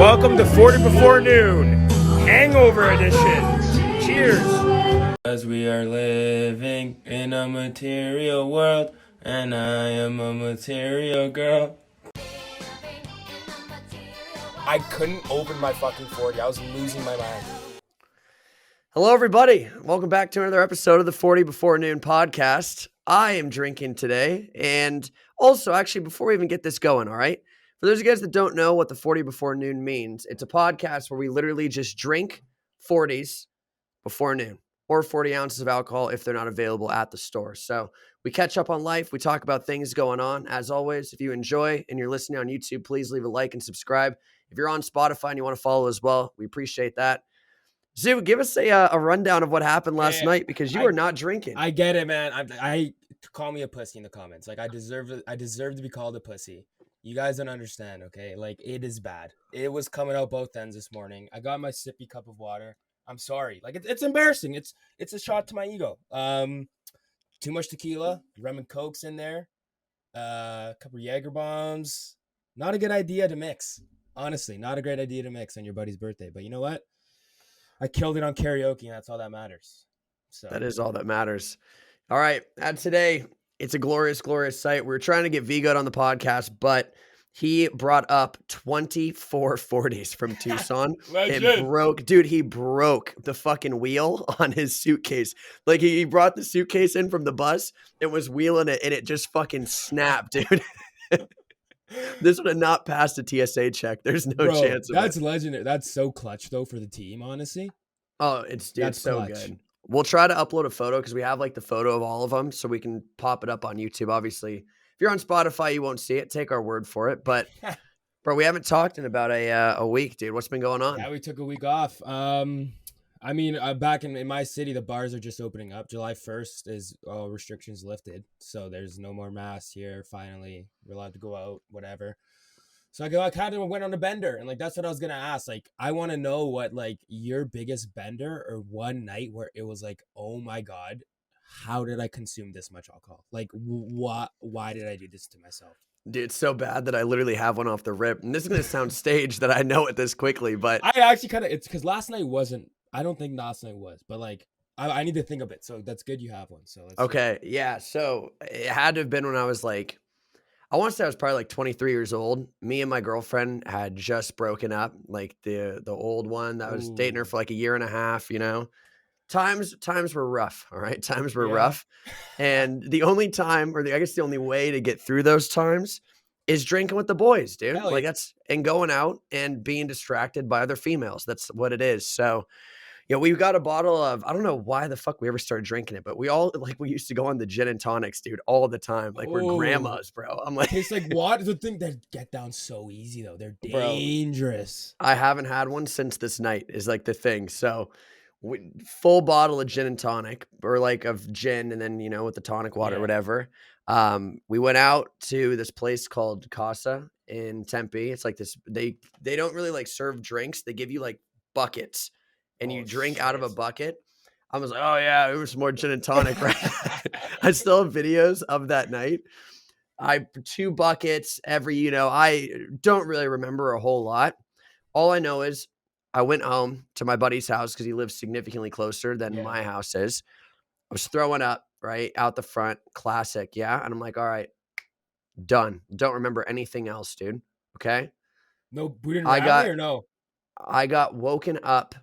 Welcome to 40 Before Noon, Hangover Edition. Cheers. As we are living in a material world, and I am a material girl. I couldn't open my fucking 40. I was losing my mind. Hello, everybody. Welcome back to another episode of the 40 Before Noon podcast. I am drinking today. And also, actually, before we even get this going, all right? For those of you guys that don't know what the 40 Before Noon means, it's a podcast where we literally just drink 40s before noon or 40 ounces of alcohol if they're not available at the store. So we catch up on life. We talk about things going on. As always, if you enjoy and you're listening on YouTube, please leave a like and subscribe. If you're on Spotify and you want to follow as well, we appreciate that. Zoo, give us a rundown of what happened last night because you were not drinking. I get it, man. I call me a pussy in the comments. Like I deserve to be called a pussy. You guys don't understand, okay? Like it is bad. It was coming out both ends this morning. I got my sippy cup of water. I'm sorry. Like it's embarrassing. It's a shot to my ego. Too much tequila, rum and cokes in there, a couple Jaeger bombs. Not a good idea to mix. Honestly, not a great idea to mix on your buddy's birthday. But you know what? I killed it on karaoke, and that's all that matters. So that is all that matters. All right. And today, it's a glorious, glorious sight. We were trying to get V-Good on the podcast, but he brought up 24 40s from Tucson. It broke. Dude, he broke the fucking wheel on his suitcase. Like, he brought the suitcase in from the bus and was wheeling it, and it just fucking snapped, dude. This would have not passed a TSA check. There's no chance of that's it. legendary. That's so clutch, though, for the team, honestly. Oh, it's so clutch. good. We'll try to upload a photo because we have like the photo of all of them so we can pop it up on YouTube. Obviously, if you're on Spotify, you won't see it. Take our word for it. But, bro, we haven't talked in about a week, dude. What's been going on? Yeah, we took a week off. I mean, back in my city, the bars are just opening up. July 1st is all restrictions lifted. So there's no more masks here. Finally, we're allowed to go out, whatever. So I kind of went on a bender, and like that's what I was gonna ask. Like, I want to know what like your biggest bender or one night where it was like, oh my god, how did I consume this much alcohol? Like, why did I do this to myself? Dude, it's so bad that I literally have one off the rip. And this is gonna sound staged that I know it this quickly, but I actually kind of it's because last night wasn't. I don't think last night was, but like I need to think of it. So that's good you have one. So okay, yeah. So it had to have been when I was like, I want to say I was probably like 23 years old. Me and my girlfriend had just broken up, like the old one that was dating her for like a year and a half, you know. Times were rough, all right? Times were rough. And the only time, or I guess the only way to get through those times is drinking with the boys, dude. Hell like yeah. and going out and being distracted by other females. That's what it is. So yeah, we've got a bottle of, I don't know why the fuck we ever started drinking it, but we used to go on the gin and tonics, dude, all the time. Like we're grandmas, bro. I'm like, it's like what? The thing that get down so easy though. They're dangerous. Bro, I haven't had one since this night is like the thing. So full bottle of gin and tonic or like of gin and then, you know, with the tonic water, or whatever. We went out to this place called Casa in Tempe. It's like this, they don't really like serve drinks. They give you like buckets. And you drink out of a bucket. I was like, oh yeah, it was more gin and tonic, right? I still have videos of that night. 2 buckets every, you know, I don't really remember a whole lot. All I know is I went home to my buddy's house because he lives significantly closer than my house is. I was throwing up, right, out the front, classic, yeah? And I'm like, all right, done. Don't remember anything else, dude, okay? No, we didn't rally or no? I got woken up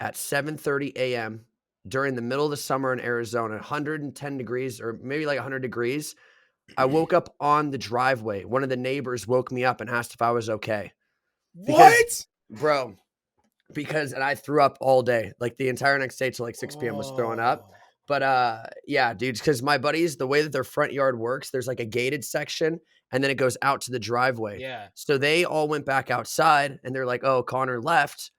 at 7:30 a.m. during the middle of the summer in Arizona, 110 degrees or maybe like 100 degrees. I woke up on the driveway. One of the neighbors woke me up and asked if I was okay. What? Bro, and I threw up all day. Like the entire next day till like 6 p.m. was throwing up. But yeah, dude, because my buddies, the way that their front yard works, there's like a gated section and then it goes out to the driveway. Yeah. So they all went back outside and they're like, oh, Connor left.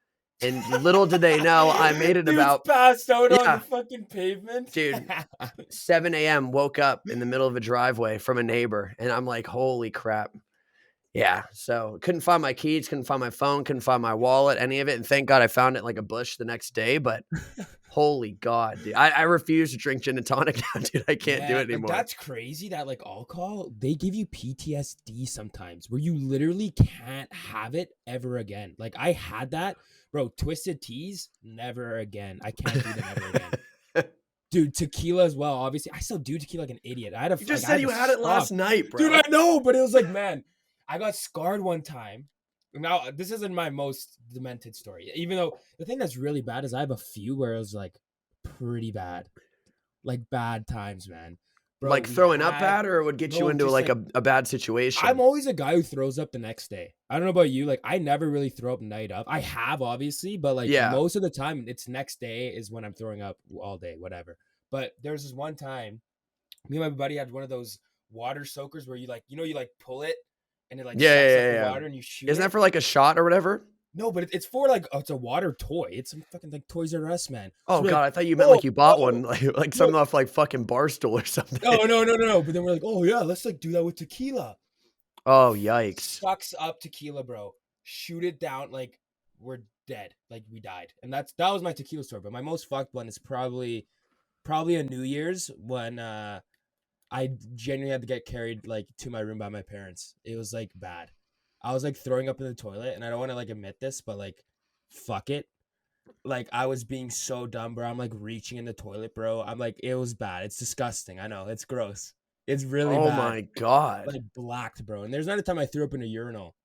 And little did they know, I made it about passed out on the fucking pavement. Dude, 7 a.m. woke up in the middle of a driveway from a neighbor. And I'm like, holy crap. Yeah. So couldn't find my keys, couldn't find my phone, couldn't find my wallet, any of it. And thank God I found it in like a bush the next day. But Holy God, dude. I refuse to drink gin and tonic now, dude. I can't do it Like, anymore. that's crazy that like alcohol, they give you PTSD sometimes where you literally can't have it ever again. Like I had that, bro. Twisted teas, never again. I can't do them ever again. Dude, tequila as well. Obviously, I still do tequila like an idiot. I had You just I said you to had it last stop. night, bro. Dude, I know, but it was like, man, I got scarred one time. Now, this isn't my most demented story. Even though the thing that's really bad is I have a few where it was like pretty bad. Like bad times, man. Bro, Like we throwing up had bad, or it would get you no, into just like like a bad situation? I'm always a guy who throws up the next day. I don't know about you. Like I never really throw up night up. I have obviously, but like Yeah. most of the time it's next day is when I'm throwing up all day, whatever. But there's this one time, me and my buddy had one of those water soakers where you like, you know, you like pull it and it like Yeah, sucks yeah, up the yeah. water and you shoot Isn't it. that for like a shot or whatever? No, but it's for like it's a water toy. It's some fucking like Toys R Us, man. Oh So we're God, like, I thought you meant "Oh, like you bought oh." one, like No, something off like fucking Barstool or something. no. But then we're like, oh yeah, let's like do that with tequila. Oh yikes! Sucks up tequila, bro. Shoot it down, like we're dead, like we died. And that was my tequila story. But my most fucked one is probably a New Year's when I genuinely had to get carried like to my room by my parents. It was like bad. I was like throwing up in the toilet, and I don't want to like admit this, but like, fuck it. Like I was being so dumb, bro. I'm like reaching in the toilet, bro. I'm like, it was bad. It's disgusting. I know it's gross. It's really Oh bad. my God! Like blacked, bro. And there's not a time I threw up in a urinal.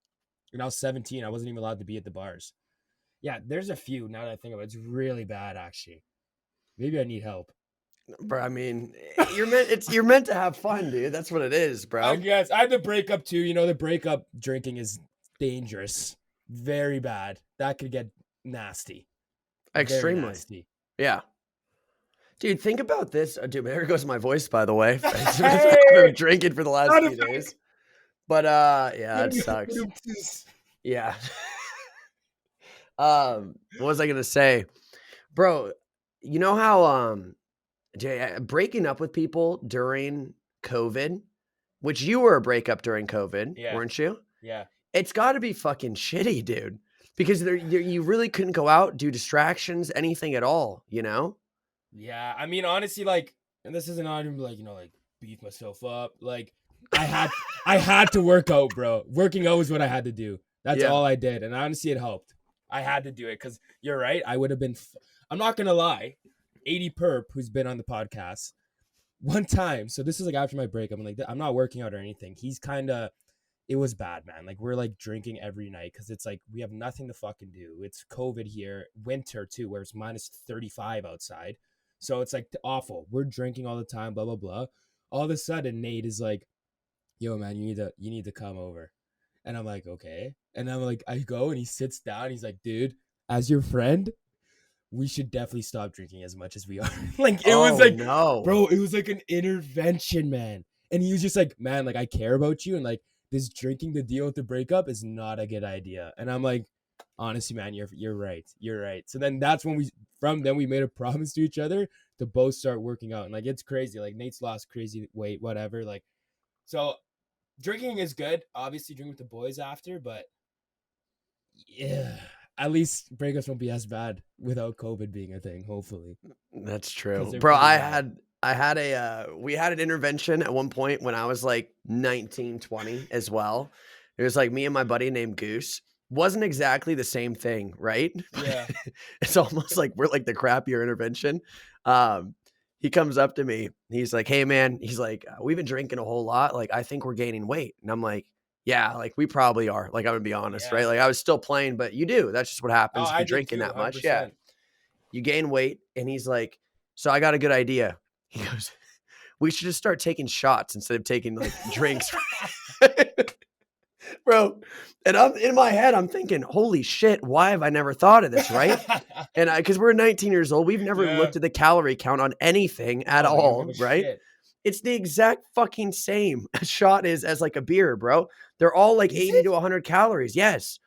When I was 17, I wasn't even allowed to be at the bars. Yeah, there's a few now that I think of it. It's really bad, actually. Maybe I need help. Bro, I mean, you're meant to have fun, dude. That's what it is, bro. I guess I had the breakup too. You know, the breakup drinking is dangerous, very bad. That could get nasty. Very Extremely. nasty. Yeah. Dude, think about this. Dude, there goes my voice, by the way. Hey! I've been drinking for the last Not few a days. But yeah, it sucks. Yeah. What was I gonna say? Bro, you know how breaking up with people during COVID, which you were a breakup during COVID, Yeah. weren't you? Yeah. It's got to be fucking shitty, dude. Because you really couldn't go out, do distractions, anything at all, you know? Yeah. I mean, honestly, like, and this isn't even like, you know, like beat myself up. Like, I had to work out, bro. Working out was what I had to do. That's Yeah. all I did. And honestly, it helped. I had to do it because you're right. I would have been, I'm not going to lie. 80 Perp, who's been on the podcast, one time. So this is like after my break. I'm like, I'm not working out or anything. He's kind of, it was bad, man. Like we're like drinking every night because it's like we have nothing to fucking do. It's COVID here, winter too, where it's minus 35 outside. So it's like awful. We're drinking all the time, blah, blah, blah. All of a sudden, Nate is like, yo, man, you need to come over. And I'm like, okay. And I'm like, I go and he sits down. He's like, dude, as your friend, we should definitely stop drinking as much as we are. Like it was like, no, bro, it was like an intervention, man. And he was just like, man, like I care about you, and like this drinking to deal with the breakup is not a good idea. And I'm like, honestly, man, you're right. You're right. So then that's when we made a promise to each other to both start working out. And like it's crazy. Like Nate's lost crazy weight, whatever. Like, so drinking is good. Obviously, drink with the boys after, but yeah. At least breakups won't be as bad without COVID being a thing, hopefully. That's true. they're Bro, pretty I had we had an intervention at one point when I was like 19, 20 as well. It was like me and my buddy named Goose. Wasn't exactly the same thing, right? Yeah. It's almost like we're like the crappier intervention. He comes up to me. He's like, hey, man. He's like, we've been drinking a whole lot. Like, I think we're gaining weight. And I'm like, yeah, like we probably are. Like, I'm gonna be honest, right? Like I was still playing, but you do. That's just what happens if I you're did drinking too, that much. Yeah. 100%. You gain weight. And he's like, so I got a good idea. He goes, we should just start taking shots instead of taking like drinks. Bro. And I'm in my head, I'm thinking, holy shit, why have I never thought of this, right? And because we're 19 years old, we've never Yeah. looked at the calorie count on anything at Oh, you don't all, give a right? shit. It's the exact fucking same a shot is as like a beer, bro. They're all like Is 80 it? to 100 calories. Yes.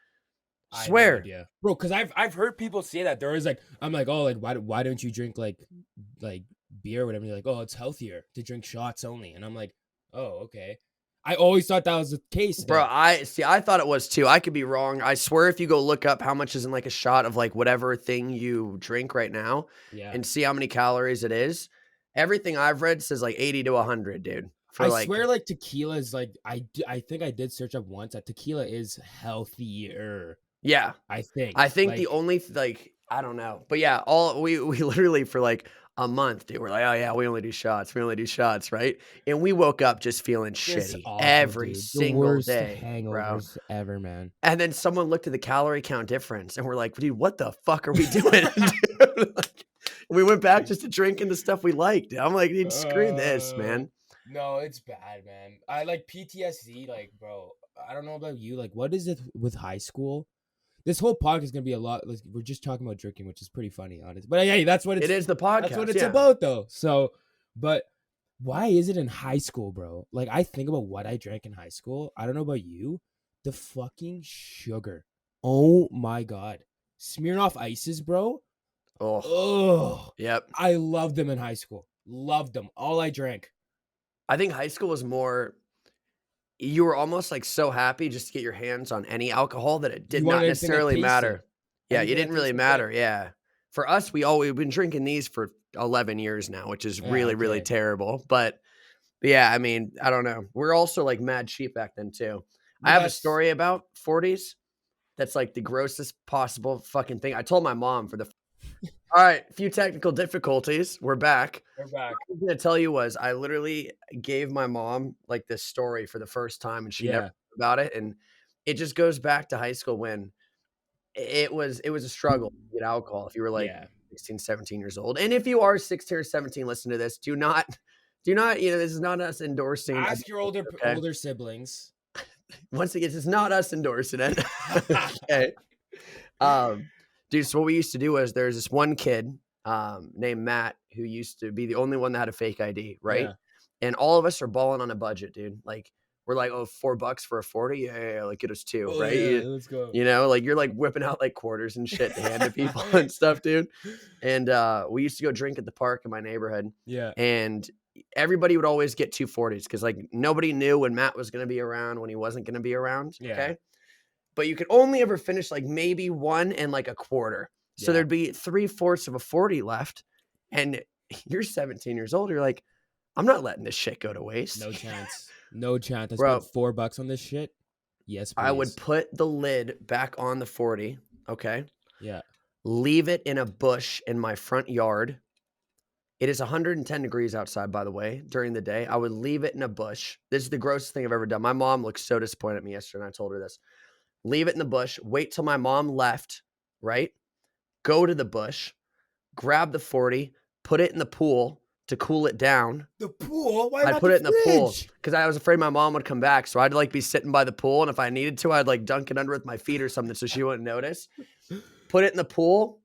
I had no Swear. idea. Bro, because I've heard people say that. They're always like, I'm like, oh, like why don't you drink like beer or whatever? You're like, oh, it's healthier to drink shots only. And I'm like, oh, okay. I always thought that was the case. Bro, Then. I thought it was too. I could be wrong. I swear if you go look up how much is in like a shot of like whatever thing you drink right now Yeah. and see how many calories it is, everything I've read says like 80 to 100, dude. For I like, swear, like tequila is like I think I did search up once that tequila is healthier. yeah. I think. I think like, the only like I don't know. But yeah, all we literally for like a month, dude, we're like, oh yeah, we only do shots. We only do shots, right? And we woke up just feeling just shitty awful, every dude. The single worst day, bro. hangovers ever, man. And then someone looked at the calorie count difference and we're like, dude, what the fuck are we doing? Dude, like, we went back just to drinking the stuff we liked. I'm like, dude, screw this, man. No, it's bad, man. I like PTSD, like, bro. I don't know about you. Like, what is it with high school? This whole podcast is gonna be a lot. Like, we're just talking about drinking, which is pretty funny, honest. But hey, that's what It is the podcast. That's what it's yeah. about, though. So, but why is it in high school, bro? Like, I think about what I drank in high school. I don't know about you. The fucking sugar. Oh my god. Smirnoff Ices, bro. Oh, Oh, yep. I loved them in high school. Loved them. All I drank. I think high school was more, you were almost like so happy just to get your hands on any alcohol that it did not necessarily matter. Yeah, you didn't really matter. Yeah. For us, we've been drinking these for 11 years now, which is really, really terrible. But yeah, I mean, I don't know. We're also like mad cheap back then too. I have a story about 40s. That's like the grossest possible fucking thing. I told my mom for the. All right, a few technical difficulties. We're back. We're back. What I was gonna tell you was I literally gave my mom like this story for the first time, and she never knew about it. And it just goes back to high school when it was a struggle to get alcohol if you were like 16, 17 years old. And if you are 16 or 17, listen to this. Do not, this is not us endorsing. Ask your older siblings. Once again, it's not us endorsing it. Okay. Dude, so what we used to do was there's this one kid named Matt who used to be the only one that had a fake ID, right? Yeah. And all of us are balling on a budget, dude. Like we're like, oh, $4 for a 40. Yeah, like get us two, right? Yeah, let's go. You know, like you're like whipping out like quarters and shit to hand to people and stuff, dude. And we used to go drink at the park in my neighborhood. Yeah. And everybody would always get 240s because like nobody knew when Matt was going to be around, when he wasn't going to be around. Yeah. Okay. But you could only ever finish like maybe one and like a quarter. So there'd be 3/4 of a 40 left. And you're 17 years old. You're like, I'm not letting this shit go to waste. No chance. No chance. I Bro, spent $4 on this shit. Yes, please. I would put the lid back on the 40. Okay. Yeah. Leave it in a bush in my front yard. It is 110 degrees outside, by the way, during the day. I would leave it in a bush. This is the grossest thing I've ever done. My mom looked so disappointed at me yesterday, and I told her this. Leave it in the bush. Wait till my mom left, right? Go to the bush. Grab the 40. Put it in the pool to cool it down. The pool? Why I'd not put the it in the pool fridge? because I was afraid my mom would come back. So I'd like be sitting by the pool, and if I needed to, I'd like dunk it under with my feet or something so she wouldn't notice. Put it in the pool.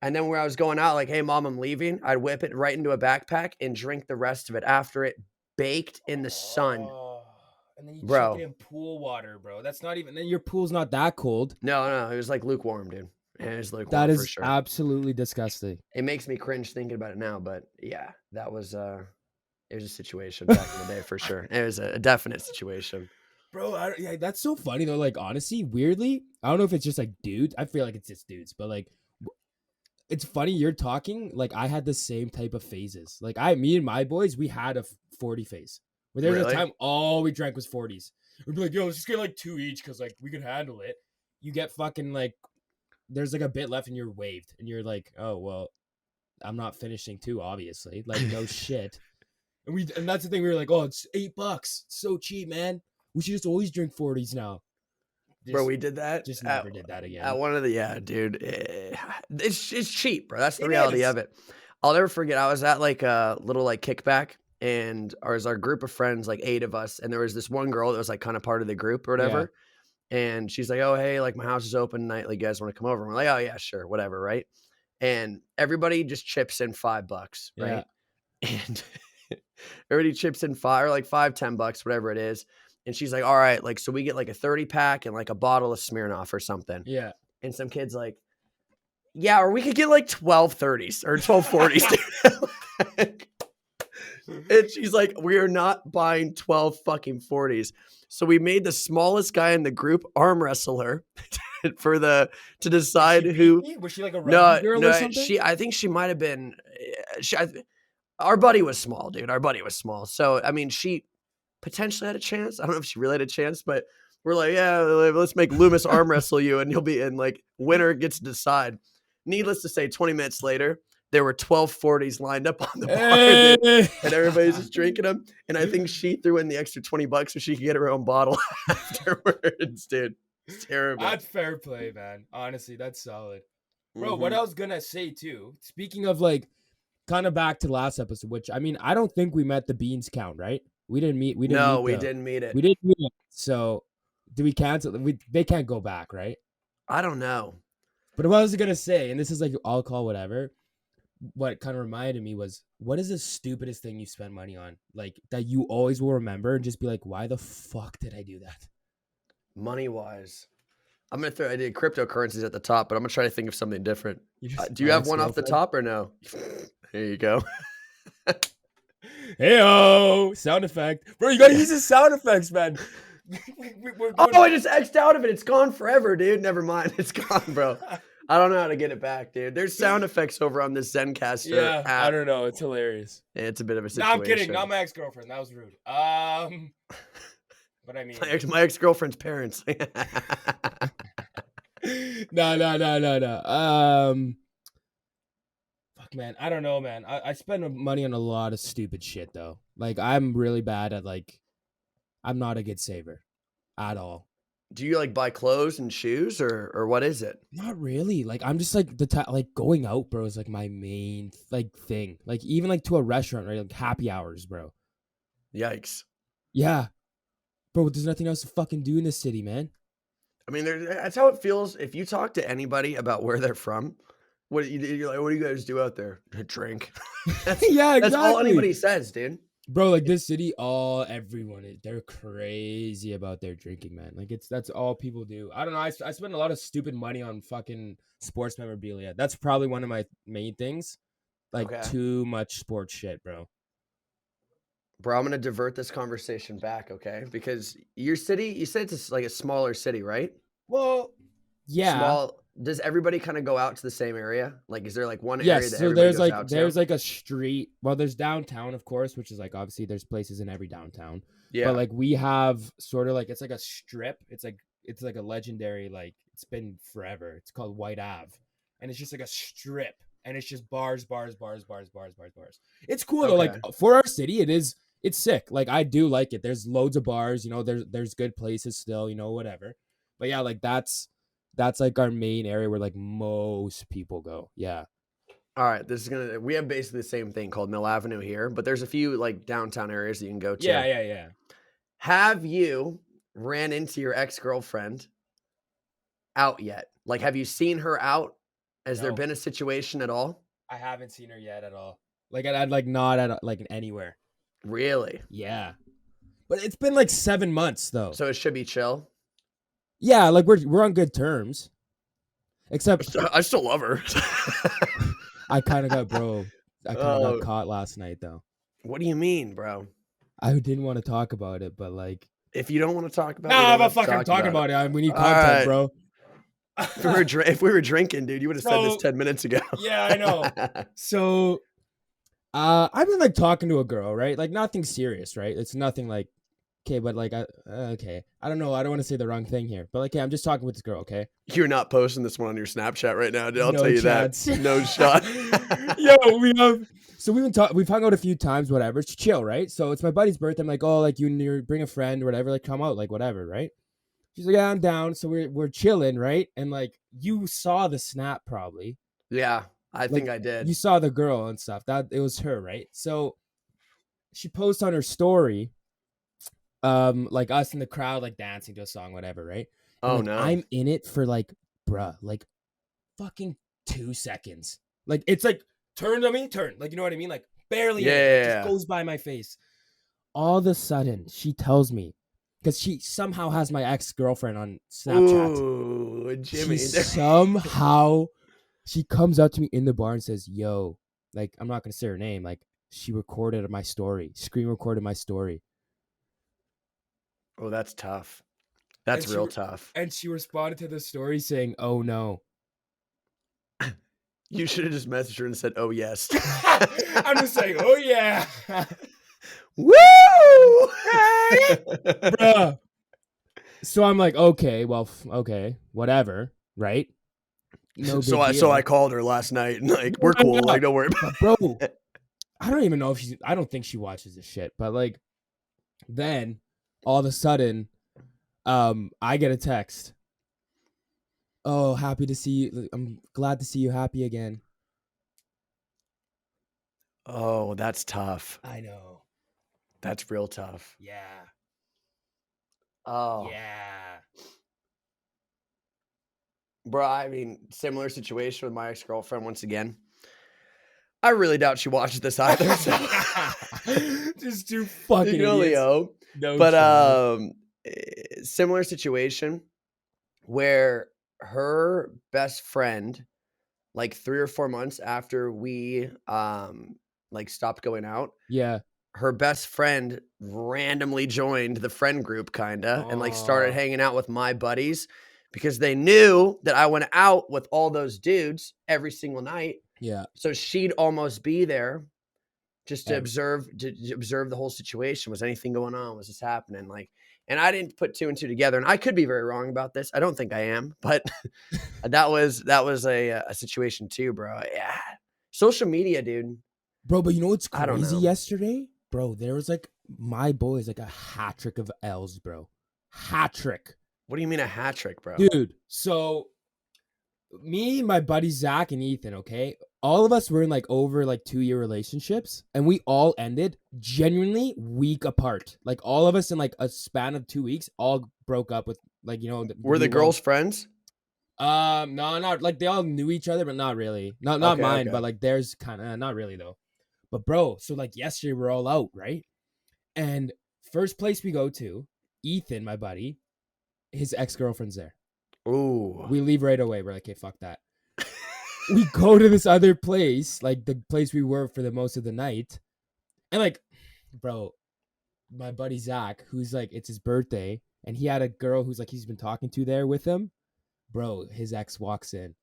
And then where I was going out, like, hey, mom, I'm leaving. I'd whip it right into a backpack and drink the rest of it after it baked in the sun. And then you chuck it in pool water, bro. That's not even, then your pool's not that cold. No. It was like lukewarm, dude. It was lukewarm. That is for sure. absolutely disgusting. It makes me cringe thinking about it now. But yeah, that was, it was a situation back in the day for sure. It was a definite situation. Bro, that's so funny though. Like, honestly, weirdly, I don't know if it's just like dudes. I feel like it's just dudes, but like, it's funny you're talking like I had the same type of phases. Like me and my boys, we had a 40 phase. Where there was a time all we drank was 40s. We'd be like, yo, let's just get like 2 each because like we could handle it. You get fucking like, there's like a bit left and you're waved. And you're like, oh, well, I'm not finishing 2, obviously. Like, no shit. And that's the thing. We were like, oh, it's $8. It's so cheap, man. We should just always drink 40s now. Bro, we did that. Just never did that again. At one of the, dude. It's cheap, bro. That's the reality of it. I'll never forget. I was at like a little like kickback, and our group of friends, like 8 of us, and there was this one girl that was like kind of part of the group or whatever. Yeah. And she's like, oh, hey, like my house is open tonight. Like, you guys want to come over? And we're like, oh yeah, sure, whatever, right? And everybody just chips in $5, right? Yeah. And everybody chips in $5, $10, whatever it is. And she's like, all right, like, so we get like a 30 pack and like a bottle of Smirnoff or something. Yeah. And some kid's like, yeah, or we could get like 12 30s or 12 40s. And she's like, we are not buying 12 fucking 40s. So we made the smallest guy in the group arm wrestle her to decide Did she who. beat me? Was she like a rugby No, girl or no, something? I think she might have been. Our buddy was small, dude. Our buddy was small. So I mean, she potentially had a chance. I don't know if she really had a chance, but we're like, yeah, let's make Loomis arm wrestle you, and you'll be in. Like, winner gets to decide. Needless to say, 20 minutes later, there were 12 40s lined up on the bar, dude, and everybody's just drinking them. And I think she threw in the extra $20 so she could get her own bottle afterwards, dude. It's terrible. That's fair play, man. Honestly, that's solid. Bro, Mhm. what I was gonna say too, speaking of like kind of back to last episode, which I mean, I don't think we met the beans count, right? We didn't meet No, we the, didn't meet it. we didn't meet it. So do we cancel? They can't go back, right? I don't know. But what I was gonna say, and this is like I'll call whatever. What kind of reminded me was, what is the stupidest thing you spend money on, like that you always will remember and just be like, why the fuck did I do that? Money wise, I'm gonna throw. I did cryptocurrencies at the top, but I'm gonna try to think of something different. Do you have one off the top or no? There you go. Hey-o, sound effect, bro. You gotta use the sound effects, man. Oh, I just X'd out of it. It's gone forever, dude. Never mind. It's gone, bro. I don't know how to get it back, dude. There's sound effects over on this Zencaster Yeah, app. I don't know. It's hilarious. It's a bit of a No, situation. I'm kidding. Not my ex-girlfriend. That was rude. But I mean, my ex-girlfriend's parents. No. Fuck, man. I don't know, man. I spend money on a lot of stupid shit, though. Like, I'm really bad at, like, I'm not a good saver at all. Do you like buy clothes and shoes or what is it? Not really. Like, I'm just like like going out, bro, is like my main like thing. Like, even like to a restaurant, right? Like happy hours, bro. Yikes. Yeah. Bro, there's nothing else to fucking do in this city, man. I mean, that's how it feels. If you talk to anybody about where they're from, you're like, what do you guys do out there? Drink. Yeah, exactly. That's all anybody says, dude. Bro, like this city, they're crazy about their drinking, man. Like that's all people do. I don't know. I spend a lot of stupid money on fucking sports memorabilia. That's probably one of my main things. Like too much sports shit, bro. Bro, I'm gonna divert this conversation back, okay? Because your city, you said it's like a smaller city, right? Well, yeah. Small. Does everybody kind of go out to the same area? Like, is there like one area that so everybody goes out to? there's like a street. Well, there's downtown, of course, which is like obviously there's places in every downtown. Yeah. But like we have sort of like it's like a strip. It's like a legendary, like it's been forever. It's called White Ave, and it's just like a strip, and it's just bars. It's cool though. Like for our city, it's sick. Like I do like it. There's loads of bars. You know, there's good places still. You know, whatever. But yeah, like that's like our main area where like most people go. Yeah. All right. We have basically the same thing called Mill Avenue here, but there's a few like downtown areas that you can go to. Yeah. Have you ran into your ex-girlfriend out yet? Like, have you seen her out? Has there been a situation at all? I haven't seen her yet at all. Like I'd like not at like anywhere. Really? Yeah. But it's been like 7 months though. So it should be chill. Yeah, like we're on good terms. Except I still love her. I kind of got caught last night though. What do you mean, bro? I didn't want to talk about it, but like if you don't want to talk about it, I'm fucking talking about it. We need content, bro. If we were drinking, dude, you would have said this 10 minutes ago. Yeah, I know. So I've been like talking to a girl, right? Like nothing serious, right? It's nothing like okay, but like okay. I don't know. I don't want to say the wrong thing here. But like, I'm just talking with this girl, okay? You're not posting this one on your Snapchat right now, dude. I'll tell you chance. that. No shot. Yo, we've hung out a few times, whatever. It's chill, right? So it's my buddy's birthday. I'm like, oh, like you bring a friend or whatever, like come out, like whatever, right? She's like, yeah, I'm down. So we're chilling, right? And like you saw the snap probably. Yeah, I think I did. You saw the girl and stuff. That it was her, right? So she posts on her story, like us in the crowd, like dancing to a song, whatever, right? And, like, no. I'm in it for like, bruh, like fucking 2 seconds. Like it's like turn, like you know what I mean? Like barely, it just goes by my face. All of a sudden, she tells me, because she somehow has my ex-girlfriend on Snapchat. Ooh, Jimmy. She comes up to me in the bar and says, yo, like, I'm not going to say her name. Like, she recorded my story, screen recorded my story. Oh, that's tough. That's And real tough. And she responded to the story saying, "Oh no." You should have just messaged her and said, "Oh yes." I'm just saying, "Oh yeah." Woo! Bruh. So I'm like, okay, well, okay, whatever, right? No big deal. So I called her last night and like, we're cool. Like, don't worry about Bro, it. I don't even know if I don't think she watches this shit, but like, then all of a sudden, I get a text. Oh, happy to see you. I'm glad to see you happy again. Oh, that's tough. I know. That's real tough. Yeah. Oh, Yeah. bro. I mean, similar situation with my ex-girlfriend once again. I really doubt she watches this either. So Just two fucking you can only idiots. hope. No But chance. similar situation where her best friend, like 3 or 4 months after we like stopped going out, Yeah. her best friend randomly joined the friend group kinda and like started Oh. hanging out with my buddies because they knew that I went out with all those dudes every single night. Yeah. So she'd almost be there just to Ev- observe the whole situation. Was anything going on? Was this happening? Like, and I didn't put 2 and 2 together. And I could be very wrong about this. I don't think I am, but that was a situation too, bro. Yeah. Social media, dude. Bro, but you know what's I don't crazy know. yesterday? Bro, there was like my boys like a hat trick of L's, bro. Hat trick. What do you mean a hat trick, bro? Dude, so me, my buddy Zach, and Ethan, okay? All of us were in like over like 2-year relationships, and we all ended genuinely week apart. Like all of us in like a span of 2 weeks, all broke up with like, you know, Were the we girls friends? no, not like they all knew each other, but not really. Not Okay, mine, okay. but like theirs kind of not really though. But bro, so like yesterday we're all out, right? And first place we go to, Ethan, my buddy, his ex-girlfriend's there. Ooh. We leave right away. We're like, okay, fuck that. We go to this other place, like the place we were for the most of the night. And like, bro, my buddy Zach, who's like, it's his birthday, and he had a girl who's like he's been talking to there with him. Bro, his ex walks in.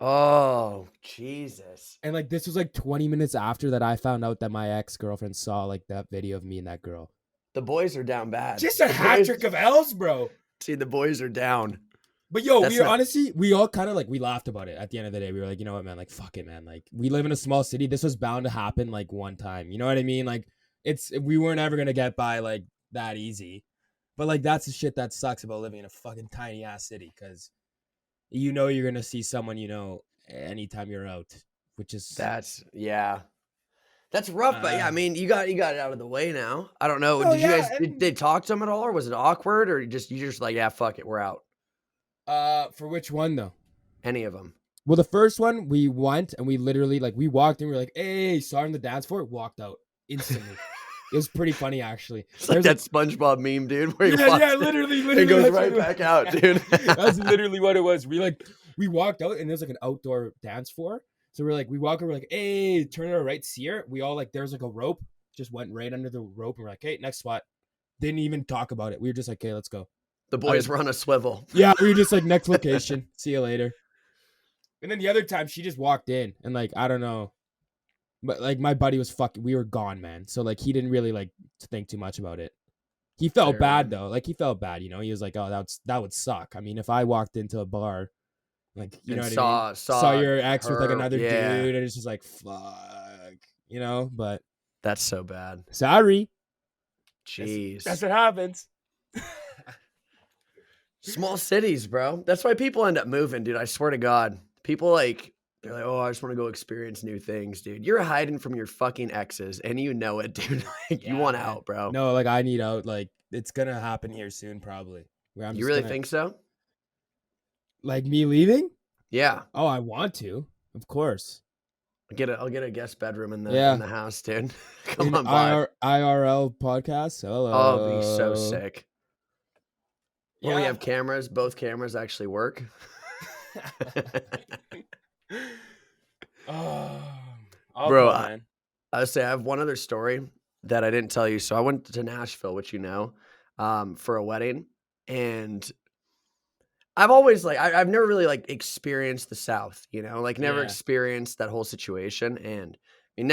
Oh, Jesus. And like this was like 20 minutes after that I found out that my ex-girlfriend saw like that video of me and that girl. The boys are down bad. Just a The hat boys- trick of L's, bro. See, the boys are down. But yo, That's we were not- honestly, we all kind of like, we laughed about it at the end of the day. We were like, you know what, man, like, fuck it, man. Like, we live in a small city. This was bound to happen like one time. You know what I mean? Like, we weren't ever going to get by like that easy. But like, that's the shit that sucks about living in a fucking tiny ass city. Cause you know, you're going to see someone, you know, anytime you're out, which is. That's rough, but yeah, I mean, you got it out of the way now. I don't know. Oh, Did you yeah, guys did they talk to them at all, or was it awkward, or you just like, yeah, fuck it, we're out? For which one though? Any of them? Well, the first one we went and we literally like we walked in, we were like, hey, saw her on the dance floor, walked out instantly. It was pretty funny actually. It's like that SpongeBob meme, dude, where he Yeah, walks in, literally it goes that's right what it back was. out, dude. That's literally what it was. We walked out and there's like an outdoor dance floor. So we're like, we walk over, like, hey, turn to our right, see her. We all like, there's like a rope, just went right under the rope, and we're like, hey, next spot. Didn't even talk about it. We were just like, okay, let's go. The boys were on a swivel. Yeah, we were just like, next location. See you later. And then the other time, she just walked in and like, I don't know. But like, my buddy was we were gone, man. So like, he didn't really like think too much about it. He felt Fair bad enough. though. Like, he felt bad, you know? He was like, oh, that would suck. I mean, if I walked into a bar, like, you know And what I mean? saw Saw your ex with like her, another yeah. dude, and it's just like, fuck, you know? But That's so bad. sorry. Jeez. That's what happens. Small cities, bro. That's why people end up moving, dude. I swear to God. People like, they're like, oh, I just want to go experience new things, dude. You're hiding from your fucking exes and you know it, dude. Like, you Yeah, want man. out, bro. No, like, I need out. Like, it's gonna happen here soon, probably. Where I'm You just really gonna- think so? Like, me leaving? Yeah. Oh, I want to. Of course. I'll get a guest bedroom in the house, dude. Come In on by. IRL podcast. Hello. Oh, it'd be so sick. Where we Yeah. have cameras, both cameras actually work. Oh, Bro, man. I say I have one other story that I didn't tell you. So I went to Nashville, which for a wedding, and I've always I've never really experienced the South, like never Yeah. experienced that whole situation. And I mean,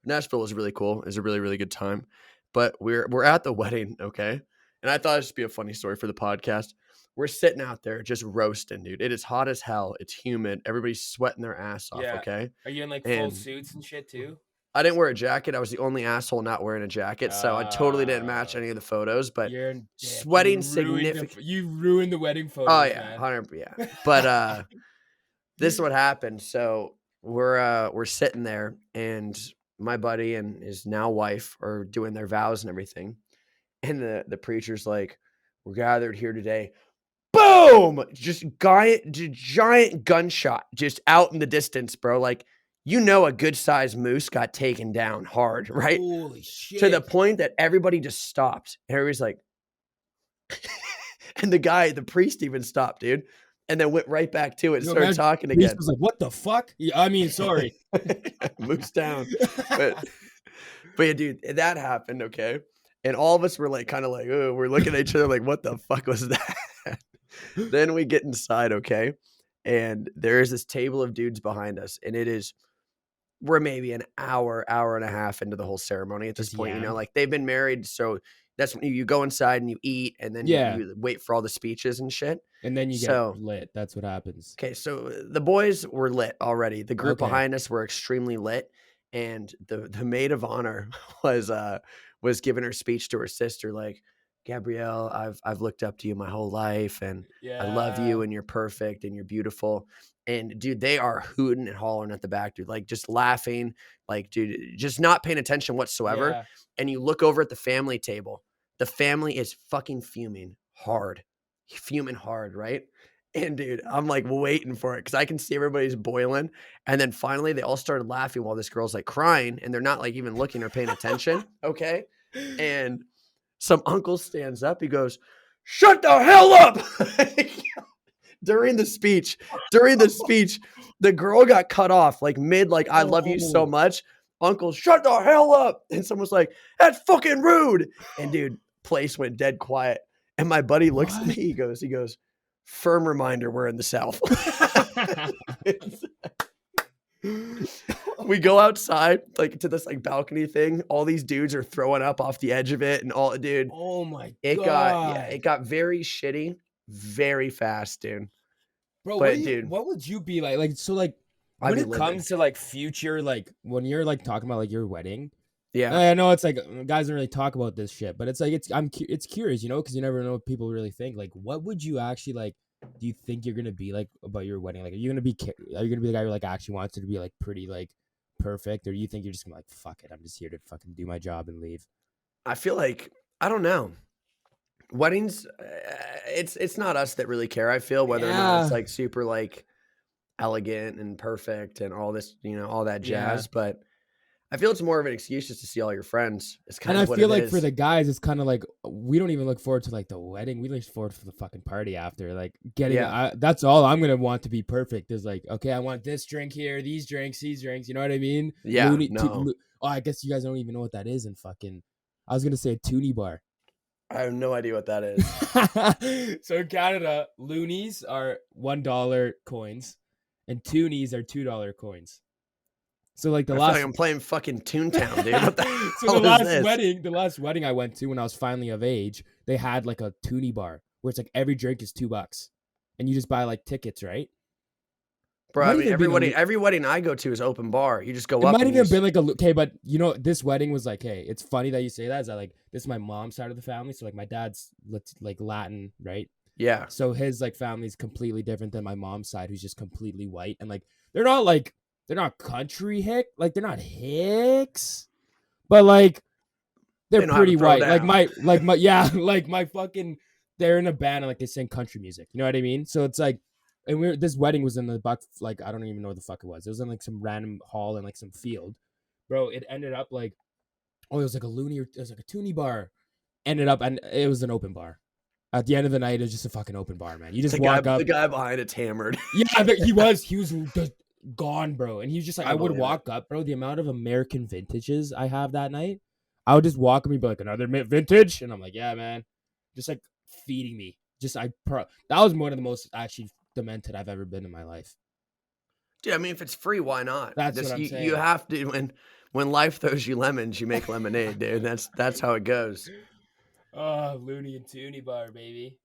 Nashville was really cool. It was a really, really good time. But we're at the wedding, okay? And I thought it should be a funny story for the podcast. We're sitting out there just roasting, dude. It is hot as hell. It's humid. Everybody's sweating their ass off, Yeah. okay? Are you in like full And suits and shit too? I didn't wear a jacket. I was the only asshole not wearing a jacket, so I totally didn't match any of the photos. But You're a dick. sweating You significant. You ruined the wedding photos, Oh yeah, man. 100. Yeah, but this is what happened. So we're sitting there, and my buddy and his now wife are doing their vows and everything, and the preacher's like, "We're gathered here today." Boom! Just giant gunshot just out in the distance, bro. Like, a good sized moose got taken down hard, right? Holy shit. To the point that everybody just stopped. And everybody's like, and the priest even stopped, dude. And then went right back to it and started talking again. The priest was like, what the fuck? Yeah, I mean, sorry. Moose down. But yeah, dude, that happened, okay? And all of us were kind of oh, we're looking at each other like, what the fuck was that? Then we get inside, okay? And there is this table of dudes behind us, and we're maybe an hour and a half into the whole ceremony at this point, they've been married, so that's when you go inside and you eat, and then you wait for all the speeches and shit. And then you get lit. That's what happens. Okay, so the boys were lit already. The group behind us were extremely lit, and the maid of honor was giving her speech to her sister, like, Gabrielle, I've looked up to you my whole life, and I love you, and you're perfect, and you're beautiful. And dude, they are hooting and hollering at the back, dude, like just laughing, like, dude, just not paying attention whatsoever. Yeah. And you look over at the family table. The family is fucking fuming hard, right? And dude, I'm like waiting for it because I can see everybody's boiling. And then finally, they all started laughing while this girl's like crying, and they're not like even looking or paying attention. Okay, and some uncle stands up. He goes, "Shut the hell up!" During the speech, the girl got cut off like mid, like, "I love you so much." Uncle, "Shut the hell up!" And someone's like, "That's fucking rude." And dude, place went dead quiet. And my buddy looks at me. He goes, "Firm reminder, we're in the South." We go outside, like, to this like balcony thing. All these dudes are throwing up off the edge of it, and all, dude. Oh my God! It got very shitty, very fast, dude. Bro, but what would you be like? Like, so, like, when it comes to like future, like when you're like talking about like your wedding. Yeah, I know it's like guys don't really talk about this shit, but it's like it's curious, because you never know what people really think. Like, what would you actually like? Do you think you're gonna be like about your wedding? Like, are you gonna be the guy who like actually wants it to be like pretty like perfect, or do you think you're just gonna be like, fuck it, I'm just here to fucking do my job and leave? I feel like, I don't know. Weddings, it's not us that really care. I feel whether or not it's like super like elegant and perfect and all this, all that jazz, but I feel it's more of an excuse just to see all your friends. It's kind of what it is. And I feel like for the guys, it's kind of like we don't even look forward to like the wedding. We look forward to the fucking party after. Like getting, that's all I'm gonna want to be perfect. Is like, okay, I want this drink here, these drinks. You know what I mean? Yeah. I guess you guys don't even know what that is. And fucking, I was gonna say a toonie bar. I have no idea what that is. So in Canada, loonies are $1 coins, and toonies are $2 coins. So like I feel like I'm playing fucking Toontown, dude. What the hell the last wedding I went to when I was finally of age, they had like a toonie bar where it's like every drink is $2, and you just buy like tickets, right? Bro, I mean, every wedding I go to is open bar. You just go up. It might even been like okay, but this wedding was like, hey, it's funny that you say that. Is that like this is my mom's side of the family, so like my dad's like Latin, right? Yeah. So his like family is completely different than my mom's side, who's just completely white, and like they're not country hick, like they're not hicks, but like they're pretty white. Like my fucking, they're in a band and like they sing country music. You know what I mean? So it's like, and this wedding was in the like I don't even know what the fuck it was. It was in like some random hall in like some field, bro. It ended up like, it was like a loony, it was like a toonie bar. Ended up, and it was an open bar. At the end of the night, it was just a fucking open bar, man. You just walk up. The guy behind it's hammered. Yeah, he was. gone, bro. And he was just like, I I would believe it. walk up, bro. The amount of American vintages I have that night, I would just walk up and be like, another vintage, and I'm like, yeah, man, just like feeding me. That was one of the most actually demented I've ever been in my life. Dude, I mean, if it's free, why not? That's what I'm you saying. have to when life throws you lemons, you make lemonade, dude. That's how it goes. Oh, Looney and Tooney bar, baby.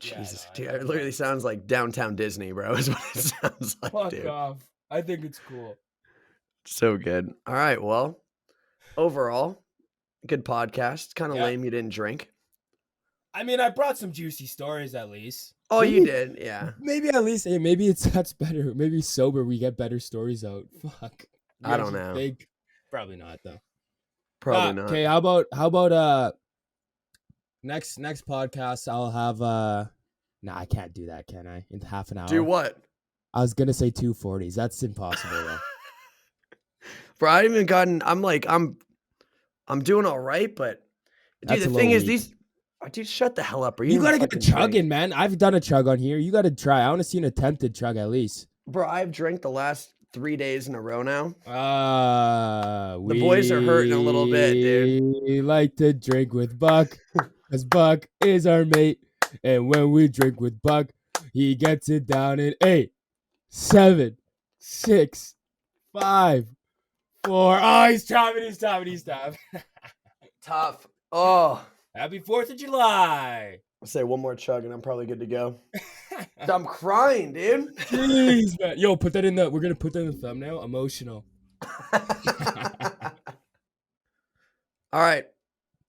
Jesus, Yeah, no, dude, I it love literally that. sounds like downtown Disney, bro. Is what it sounds like, Fuck dude. off. I think it's cool. So good. All right, well, overall, good podcast. Kind of Yeah. lame you didn't drink. I mean, I brought some juicy stories at least. Oh, you did, yeah. Maybe at least, hey, maybe that's better. Maybe sober we get better stories out. Fuck. You I don't actually know. think? Probably not though. Probably not. Okay, how about next podcast I'll have nah, I can't do that, can I? In half an hour. Do what? I was gonna say 240s. That's impossible though. Bro, I haven't even gotten. I'm doing all right, but dude, That's the a thing little is, weak. dude, shut the hell up, bro. You gotta didn't get a fucking chug drink. in, man. I've done a chug on here. You gotta try. I want to see an attempted chug at least. Bro, I've drank the last 3 days in a row now. The boys are hurting a little bit, dude. We like to drink with Buck, because Buck is our mate. And when we drink with Buck, he gets it down in 8, 7, 6, 5, 4. Oh, he's tapping. Tough. Oh, Happy 4th of July. I'll say one more chug and I'm probably good to go. I'm crying, dude. Jeez, man. Yo, we're gonna put that in the thumbnail. Emotional. All right.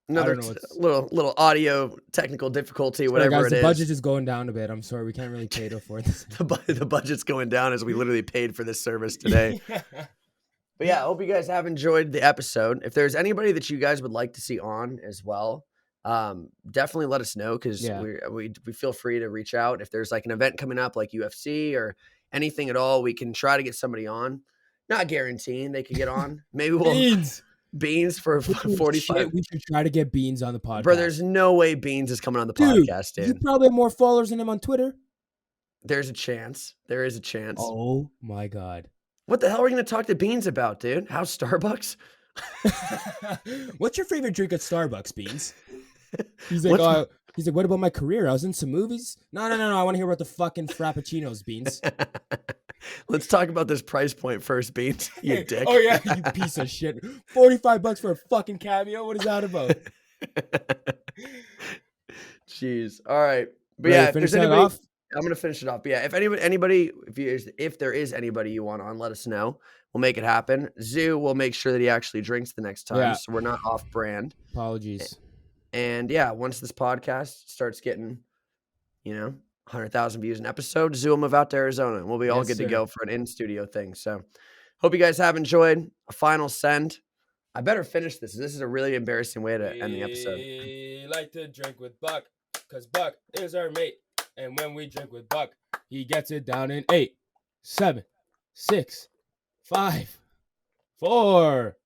Another don't know what's- little audio technical difficulty, Sorry, whatever guys, it the is. budget is going down a bit. I'm sorry, we can't really cater for this. The budget's going down as we literally paid for this service today. But yeah, I hope you guys have enjoyed the episode. If there's anybody that you guys would like to see on as well, definitely let us know because Yeah. we feel free to reach out. If there's like an event coming up like UFC or anything at all, we can try to get somebody on. Not guaranteeing they could get on. Maybe we'll Beans for 45. Shit, we should try to get Beans on the podcast. Bro, there's no way Beans is coming on the Dude, podcast, you dude. probably have more followers than him on Twitter. There's a chance. There is a chance. Oh my god. What the hell are we going to talk to Beans about, dude? How's Starbucks? What's your favorite drink at Starbucks, Beans? He's like, what about my career? I was in some movies. No. I want to hear about the fucking frappuccinos, Beans. Let's talk about this price point first, Beans. You dick. Oh yeah, you piece of shit. $45 for a fucking cameo. What is that about? Jeez. All right. But Ready yeah, to if finish there's that anybody, off? I'm gonna finish it off. But yeah, if there is anybody you want on, let us know. We'll make it happen. Zoo will make sure that he actually drinks the next time, Yeah. so we're not off brand. Apologies. And yeah, once this podcast starts getting, 100,000 views an episode, Zoo will move out to Arizona, and we'll be all Yes, good to sir. go for an in-studio thing. So, hope you guys have enjoyed. A final send. I better finish this. This is a really embarrassing way to end the episode. We like to drink with Buck, because Buck is our mate. And when we drink with Buck, he gets it down in 8, 7, 6, 5, 4.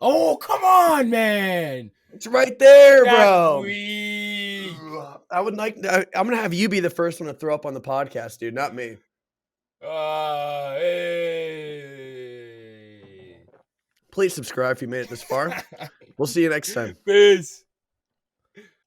Oh, come on, man. It's right there, That's bro. weak. I'm gonna have you be the first one to throw up on the podcast, dude, not me. Hey. Please subscribe if you made it this far. We'll see you next time. Peace.